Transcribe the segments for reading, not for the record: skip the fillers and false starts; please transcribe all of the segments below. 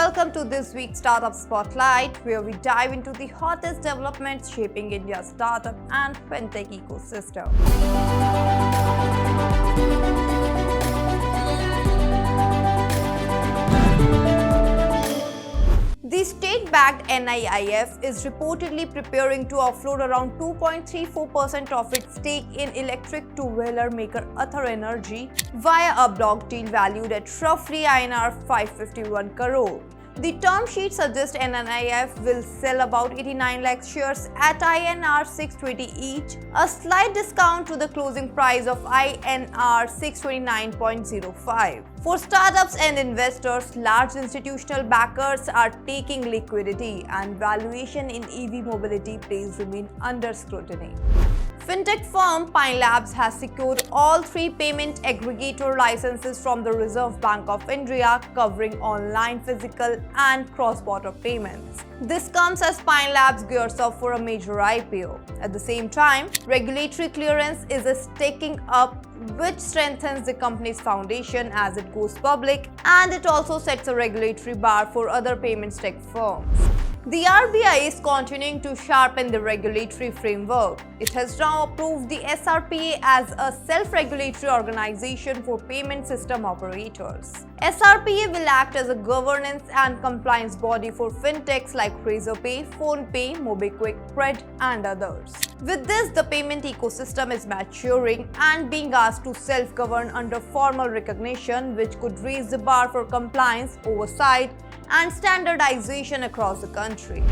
welcome to this week's Startup Spotlight, where we dive into the hottest developments shaping India's startup and fintech ecosystem. The state-backed NIIF is reportedly preparing to offload around 2.34% of its stake in electric two-wheeler maker Ather Energy via a block deal valued at roughly INR 551 crore. The term sheet suggests NIIF will sell about 89 lakh shares at INR 620 each, a slight discount to the closing price of INR 629.05. For startups and investors, large institutional backers are taking liquidity, and valuation in EV mobility plays remain under scrutiny. Fintech firm Pine Labs has secured all three payment aggregator licenses from the Reserve Bank of India, covering online, physical, and cross-border payments. This comes as Pine Labs gears up for a major IPO. At the same time, regulatory clearance is stacking up, which strengthens the company's foundation as it goes public, and it also sets a regulatory bar for other payments tech firms. The RBI is continuing to sharpen the regulatory framework. It has now approved the SRPA as a self-regulatory organization for payment system operators. SRPA will act as a governance and compliance body for fintechs like Razorpay, PhonePe, MobiKwik, Cred, and others. With this, the payment ecosystem is maturing and being asked to self-govern under formal recognition, which could raise the bar for compliance, oversight, and standardization across the country.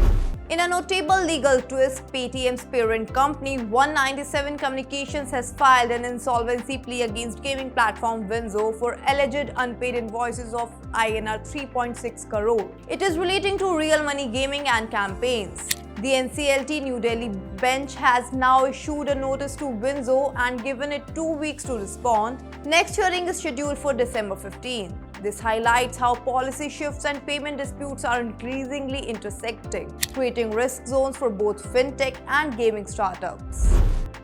In a notable legal twist, Paytm's parent company 197 Communications has filed an insolvency plea against gaming platform WinZO for alleged unpaid invoices of INR 3.6 crore. It is relating to real money gaming and campaigns. The NCLT New Delhi bench has now issued a notice to WinZO and given it 2 weeks to respond. Next hearing is scheduled for December 15. This highlights how policy shifts and payment disputes are increasingly intersecting, creating risk zones for both fintech and gaming startups.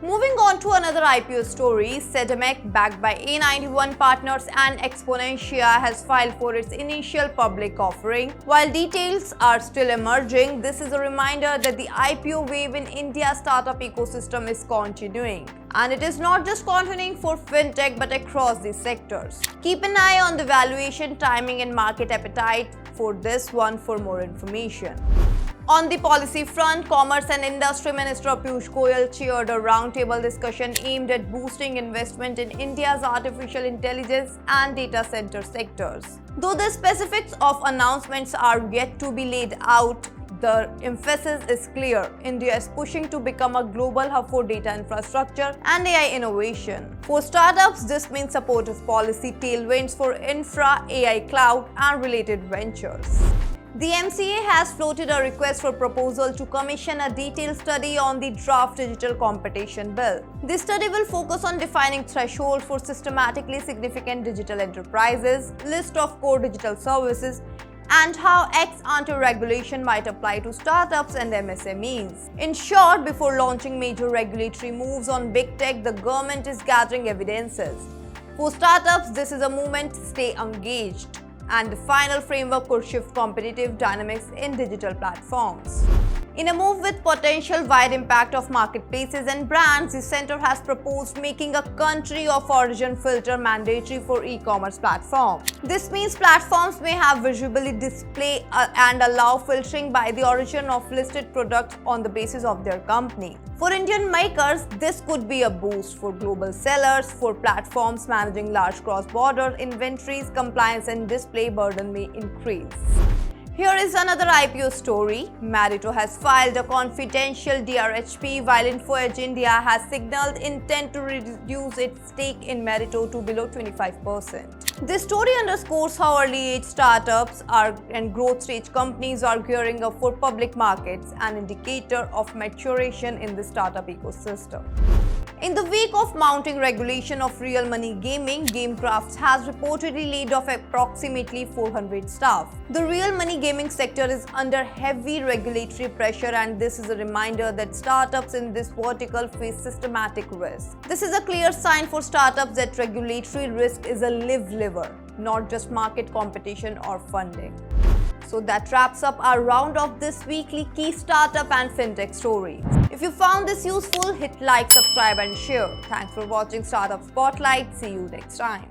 Moving on to another IPO story, SEDEMAC, backed by A91 Partners and Exponentia, has filed for its initial public offering. While details are still emerging, this is a reminder that the IPO wave in India's startup ecosystem is continuing. And it is not just continuing for fintech but across these sectors. Keep an eye on the valuation, timing, and market appetite for this one for more information. On the policy front, Commerce and Industry Minister Piyush Goyal chaired a roundtable discussion aimed at boosting investment in India's artificial intelligence and data center sectors. Though the specifics of announcements are yet to be laid out, the emphasis is clear. India is pushing to become a global hub for data infrastructure and AI innovation. For startups, this means supportive policy tailwinds for infra, AI cloud, and related ventures. The MCA has floated a request for proposal to commission a detailed study on the draft digital competition bill. This study will focus on defining thresholds for systematically significant digital enterprises, list of core digital services, and how ex-ante regulation might apply to startups and MSMEs. In short, before launching major regulatory moves on big tech, the government is gathering evidences. For startups, this is a moment to stay engaged, and the final framework could shift competitive dynamics in digital platforms. In a move with potential wide impact of marketplaces and brands, the center has proposed making a country of origin filter mandatory for e-commerce platforms. This means platforms may have visibly display and allow filtering by the origin of listed products on the basis of their company. For Indian makers, this could be a boost. For global sellers, for platforms managing large cross-border inventories, compliance and display burden may increase. Here is another IPO story. Meritto has filed a confidential DRHP, while InfoEdge India has signaled intent to reduce its stake in Meritto to below 25%. This story underscores how early-age startups and growth-stage companies are gearing up for public markets, an indicator of maturation in the startup ecosystem. In the wake of mounting regulation of real money gaming, Gameskraft has reportedly laid off approximately 400 staff. The real money gaming sector is under heavy regulatory pressure, and this is a reminder that startups in this vertical face systematic risk. This is a clear sign for startups that regulatory risk is a live lever, not just market competition or funding. So that wraps up our round of this weekly key startup and fintech stories. If you found this useful, hit like, subscribe and share. Thanks for watching Startup Spotlight. See you next time.